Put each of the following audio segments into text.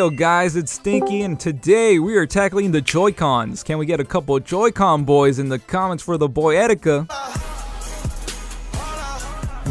Heyo guys, it's Stinky, and today we are tackling the Joycons. Can we get a couple of Joy-Con boys in the comments for the boy Etika?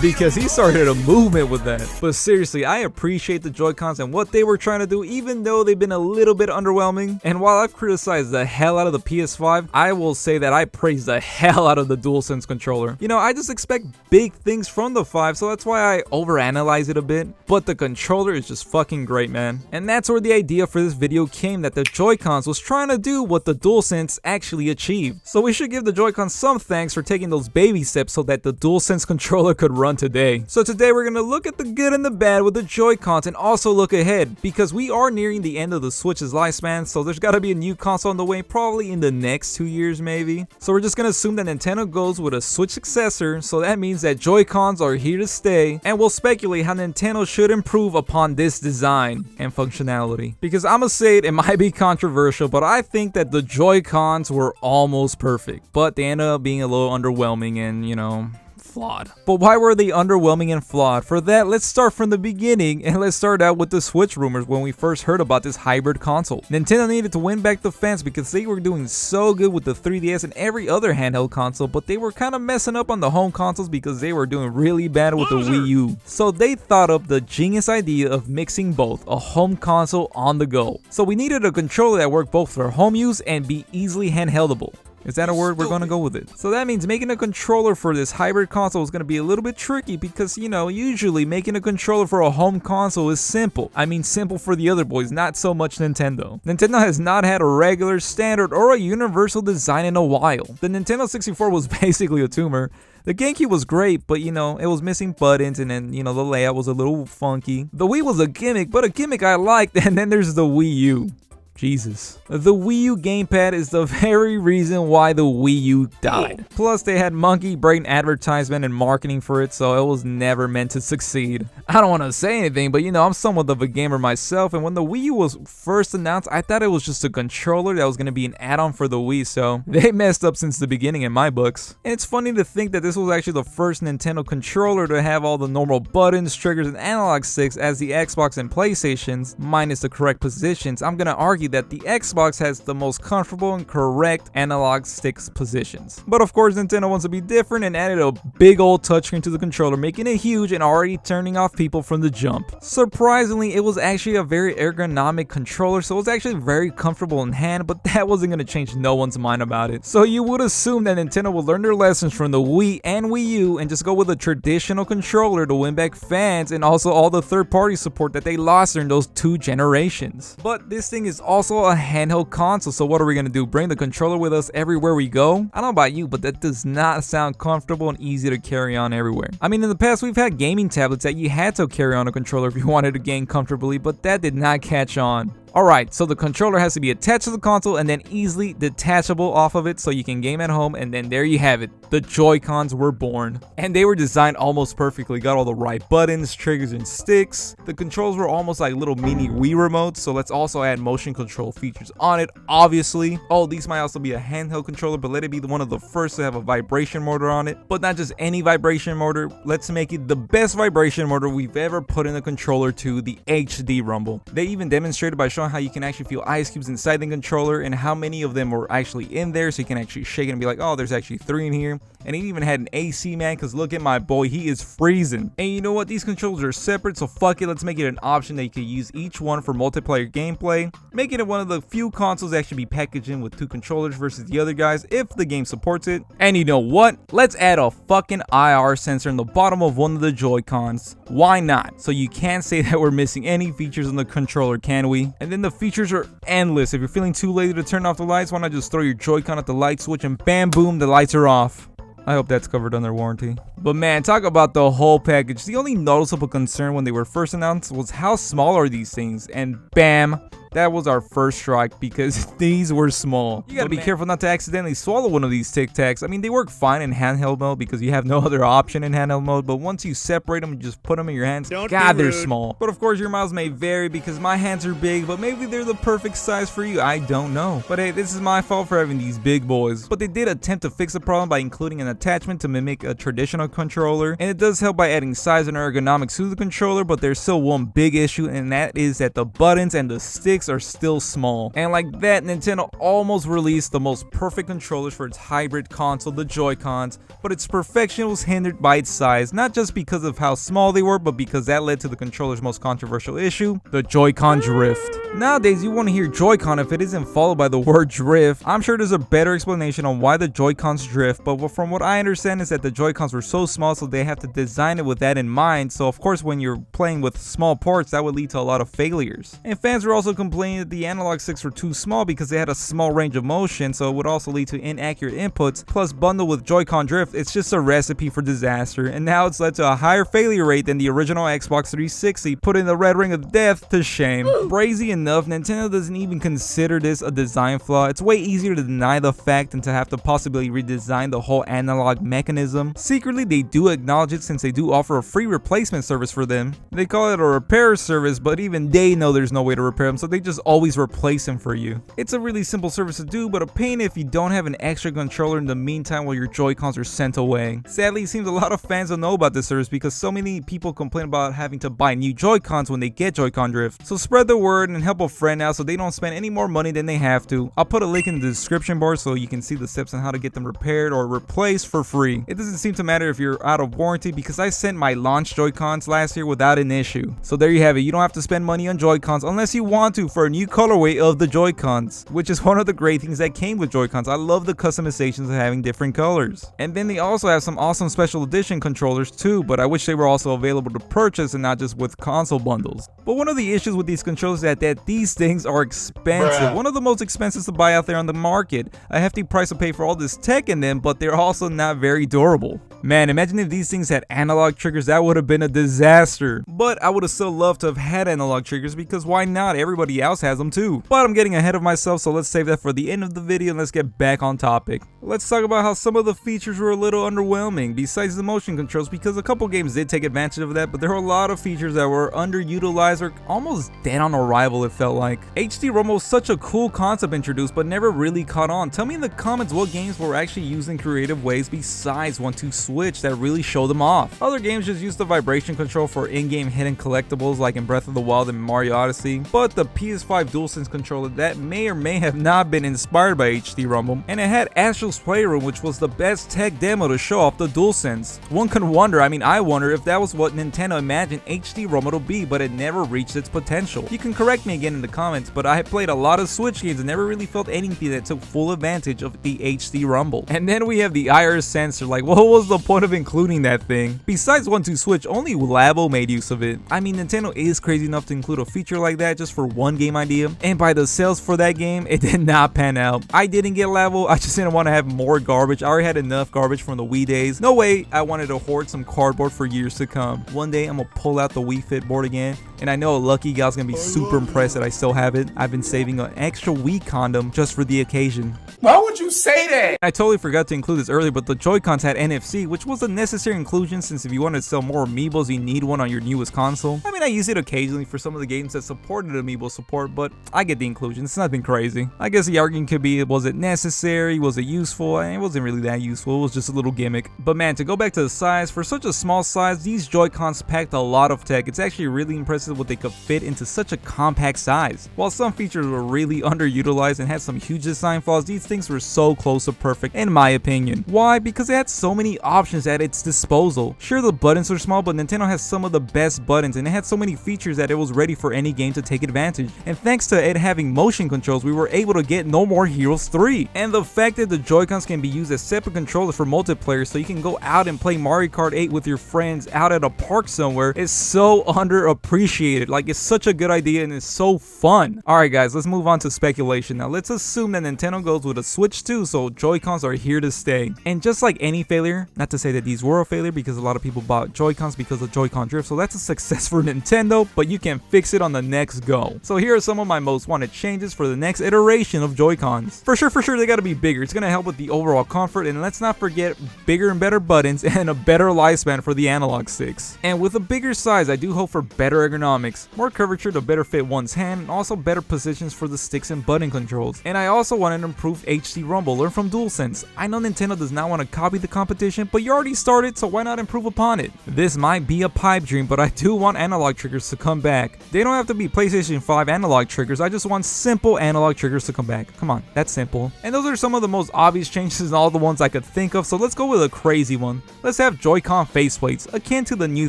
Because he started a movement with that. But seriously, I appreciate the Joy-Cons and what they were trying to do, even though they've been a little bit underwhelming. And while I've criticized the hell out of the PS5, I will say that I praise the hell out of the DualSense controller. You know, I just expect big things from the 5, so that's why I overanalyze it a bit. But the controller is just fucking great, man. And that's where the idea for this video came, that the Joy-Cons was trying to do what the DualSense actually achieved. So we should give the Joy-Cons some thanks for taking those baby steps so that the DualSense controller could run today. So today we're gonna look at the good and the bad with the Joy-Cons and also look ahead, because we are nearing the end of the Switch's lifespan, so there's gotta be a new console on the way, probably in the next 2 years maybe. So we're just gonna assume that Nintendo goes with a Switch successor, so that means that Joy-Cons are here to stay, and we'll speculate how Nintendo should improve upon this design and functionality. Because I'ma say it might be controversial, but I think that the Joy-Cons were almost perfect, but they ended up being a little underwhelming and, you know, flawed. But why were they underwhelming and flawed? For that, let's start from the beginning, and let's start out with the Switch rumors when we first heard about this hybrid console. Nintendo needed to win back the fans because they were doing so good with the 3DS and every other handheld console, but they were kind of messing up on the home consoles because they were doing really bad with the Wii U. So they thought up the genius idea of mixing both, a home console on the go. So we needed a controller that worked both for home use and be easily handheldable. Is that a word? We're gonna go with it. So that means making a controller for this hybrid console is gonna be a little bit tricky because, you know, usually making a controller for a home console is simple. I mean simple for the other boys, not so much Nintendo. Nintendo has not had a regular, standard, or a universal design in a while. The Nintendo 64 was basically a tumor. The GameCube was great, but you know, it was missing buttons, and then, you know, the layout was a little funky. The Wii was a gimmick, but a gimmick I liked, and then there's the Wii U. Jesus. The Wii U gamepad is the very reason why the Wii U died. Plus, they had monkey brain advertisement and marketing for it, so it was never meant to succeed. I don't want to say anything, but you know, I'm somewhat of a gamer myself, and when the Wii U was first announced, I thought it was just a controller that was going to be an add-on for the Wii, so they messed up since the beginning in my books. And it's funny to think that this was actually the first Nintendo controller to have all the normal buttons, triggers, and analog sticks as the Xbox and PlayStation's, minus the correct positions. I'm going to argue that the Xbox has the most comfortable and correct analog sticks positions. But of course, Nintendo wants to be different and added a big old touchscreen to the controller, making it huge and already turning off people from the jump. Surprisingly, it was actually a very ergonomic controller, so it was actually very comfortable in hand, but that wasn't going to change no one's mind about it. So you would assume that Nintendo would learn their lessons from the Wii and Wii U and just go with a traditional controller to win back fans and also all the third-party support that they lost during those 2 generations. But this thing is also a handheld console, so what are we gonna do? Bring the controller with us everywhere we go? I don't know about you, but that does not sound comfortable and easy to carry on everywhere. I mean, in the past we've had gaming tablets that you had to carry on a controller if you wanted to game comfortably, but that did not catch on. Alright, so the controller has to be attached to the console and then easily detachable off of it so you can game at home, and then there you have it. The Joy-Cons were born. And they were designed almost perfectly. Got all the right buttons, triggers, and sticks. The controls were almost like little mini Wii remotes, so let's also add motion control features on it, obviously. Oh, these might also be a handheld controller, but let it be one of the first to have a vibration motor on it. But not just any vibration motor, let's make it the best vibration motor we've ever put in a controller, to the HD Rumble. They even demonstrated by showing how you can actually feel ice cubes inside the controller and how many of them were actually in there, so you can actually shake it and be like, oh, there's actually 3 in here. And it even had an AC, man, because look at my boy, he is freezing. And you know what, these controllers are separate, so fuck it, let's make it an option that you can use each one for multiplayer gameplay, making it one of the few consoles that should be packaged in with 2 controllers versus the other guys if the game supports it. And you know what, let's add a fucking IR sensor in the bottom of one of the Joy-Cons. Why not? So you can't say that we're missing any features on the controller, can we? And then the features are endless. If you're feeling too lazy to turn off the lights, why not just throw your Joy-Con at the light switch and bam boom, the lights are off. I hope that's covered under warranty. But man, talk about the whole package. The only noticeable concern when they were first announced was how small are these things, and bam, That was our first strike because these were small. You gotta be careful not to accidentally swallow one of these Tic Tacs. I mean, they work fine in handheld mode because you have no other option in handheld mode, but once you separate them and just put them in your hands, God, they're small. But of course, your mouths may vary because my hands are big, but maybe they're the perfect size for you. I don't know. But hey, this is my fault for having these big boys. But they did attempt to fix the problem by including an attachment to mimic a traditional controller, and it does help by adding size and ergonomics to the controller, but there's still one big issue, and that is that the buttons and the sticks are still small. And like that, Nintendo almost released the most perfect controllers for its hybrid console, the Joy-Cons, but its perfection was hindered by its size, not just because of how small they were, but because that led to the controller's most controversial issue, the Joy-Con drift. Nowadays, you want to hear Joy-Con if it isn't followed by the word drift. I'm sure there's a better explanation on why the Joy-Cons drift, but from what I understand is that the Joy-Cons were so small, so they have to design it with that in mind. So of course, when you're playing with small parts, that would lead to a lot of failures. And fans were also complaining that the analog sticks were too small because they had a small range of motion, so it would also lead to inaccurate inputs. Plus, bundled with Joy-Con drift, it's just a recipe for disaster, and now it's led to a higher failure rate than the original Xbox 360, putting the red ring of death to shame. Crazy enough, Nintendo doesn't even consider this a design flaw. It's way easier to deny the fact than to have to possibly redesign the whole analog mechanism. Secretly, they do acknowledge it since they do offer a free replacement service for them. They call it a repair service, but even they know there's no way to repair them, so they just always replace them for you. It's a really simple service to do, but a pain if you don't have an extra controller in the meantime while your Joy-Cons are sent away. Sadly, it seems a lot of fans don't know about this service because so many people complain about having to buy new Joy-Cons when they get Joy-Con drift. So spread the word and help a friend out so they don't spend any more money than they have to. I'll put a link in the description bar so you can see the steps on how to get them repaired or replaced for free. It doesn't seem to matter if you're out of warranty because I sent my launch Joy-Cons last year without an issue. So there you have it. You don't have to spend money on Joy-Cons unless you want to for a new colorway of the Joy-Cons, which is one of the great things that came with Joy-Cons. I love the customizations of having different colors. And then they also have some awesome special edition controllers too, but I wish they were also available to purchase and not just with console bundles. But one of the issues with these controllers is that these things are expensive. One of the most expensive to buy out there on the market. A hefty price to pay for all this tech in them, but they're also not very durable. Man, imagine if these things had analog triggers, that would have been a disaster. But I would have still loved to have had analog triggers because why not? Everybody else has them too. But I'm getting ahead of myself, so let's save that for the end of the video and let's get back on topic. Let's talk about how some of the features were a little underwhelming besides the motion controls, because a couple games did take advantage of that, but there were a lot of features that were underutilized or almost dead on arrival, it felt like. HD ROM was such a cool concept introduced but never really caught on. Tell me in the comments what games were actually used in creative ways besides 1-2 Switch that really show them off. Other games just use the vibration control for in-game hidden collectibles like in Breath of the Wild and Mario Odyssey, but the PS5 DualSense controller that may or may have not been inspired by HD Rumble, and it had Astral's Playroom, which was the best tech demo to show off the DualSense. One can wonder, I wonder if that was what Nintendo imagined HD Rumble to be, but it never reached its potential. You can correct me again in the comments, but I have played a lot of Switch games and never really felt anything that took full advantage of the HD Rumble. And then we have the IR sensor. Like, what was the point of including that thing? Besides 1-2 Switch, only Labo made use of it. Nintendo is crazy enough to include a feature like that just for one game idea, and by the sales for that game, it did not pan out. I didn't get Labo, I just didn't want to have more garbage. I already had enough garbage from the Wii days. No way I wanted to hoard some cardboard for years to come. One day I'm gonna pull out the Wii Fit board again, and I know a lucky gal's gonna be super impressed that I still have it. I've been saving an extra Wii condom just for the occasion. Why would you say that? I totally forgot to include this earlier, but the Joy-Cons had NFC, which was a necessary inclusion since if you wanted to sell more amiibos, you need one on your newest console. I use it occasionally for some of the games that supported amiibo support, but I get the inclusion. It's nothing crazy. I guess the argument could be, was it necessary? Was it useful? And it wasn't really that useful. It was just a little gimmick. But man, to go back to the size, for such a small size, these Joy-Cons packed a lot of tech. It's actually really impressive what they could fit into such a compact size. While some features were really underutilized and had some huge design flaws, these things were so close to perfect in my opinion. Why? Because it had so many options at its disposal. Sure, the buttons were small, but Nintendo has some of the best buttons, and it had so many features that it was ready for any game to take advantage. And thanks to it having motion controls, we were able to get No More Heroes 3. And the fact that the Joy-Cons can be used as separate controllers for multiplayer, so you can go out and play Mario Kart 8 with your friends out at a park somewhere, is so underappreciated. appreciate it. Like, it's such a good idea and it's so fun. Alright guys, let's move on to speculation. Now let's assume that Nintendo goes with a Switch 2, so Joy-Cons are here to stay. And just like any failure, not to say that these were a failure because a lot of people bought Joy-Cons because of Joy-Con drift, so that's a success for Nintendo, but you can fix it on the next go. So here are some of my most wanted changes for the next iteration of Joy-Cons. For sure, they gotta be bigger. It's gonna help with the overall comfort, and let's not forget bigger and better buttons and a better lifespan for the analog sticks. And with a bigger size, I do hope for better ergonomics, more curvature to better fit one's hand, and also better positions for the sticks and button controls. And I also want an improved HD rumble, learn from DualSense. I know Nintendo does not want to copy the competition, but you already started, so why not improve upon it? This might be a pipe dream, but I do want analog triggers to come back. They don't have to be PlayStation 5 analog triggers, I just want simple analog triggers to come back. Come on, that's simple. And those are some of the most obvious changes and all the ones I could think of, so let's go with a crazy one. Let's have Joy-Con faceplates, akin to the new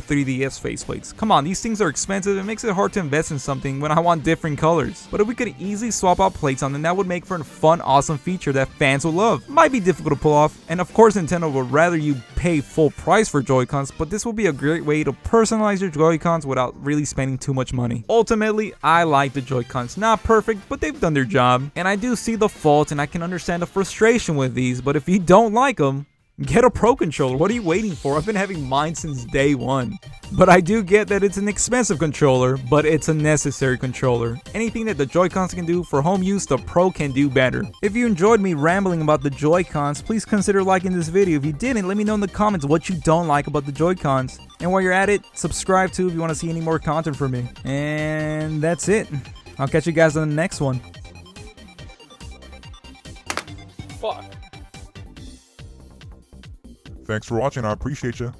3DS faceplates. Come on, these things are expensive, it makes it hard to invest in something when I want different colors. But if we could easily swap out plates on them, that would make for a fun, awesome feature that fans will love. Might be difficult to pull off, and of course Nintendo would rather you pay full price for Joy-Cons, but this will be a great way to personalize your Joy-Cons without really spending too much money. Ultimately, I like the Joy-Cons. Not perfect, but they've done their job. And I do see the faults and I can understand the frustration with these, but if you don't like them, get a Pro controller. What are you waiting for? I've been having mine since day one. But I do get that it's an expensive controller, but it's a necessary controller. Anything that the Joy-Cons can do for home use, the Pro can do better. If you enjoyed me rambling about the Joy-Cons, please consider liking this video. If you didn't, let me know in the comments what you don't like about the Joy-Cons. And while you're at it, subscribe too if you want to see any more content from me. And that's it. I'll catch you guys on the next one. Fuck. Thanks for watching, I appreciate you.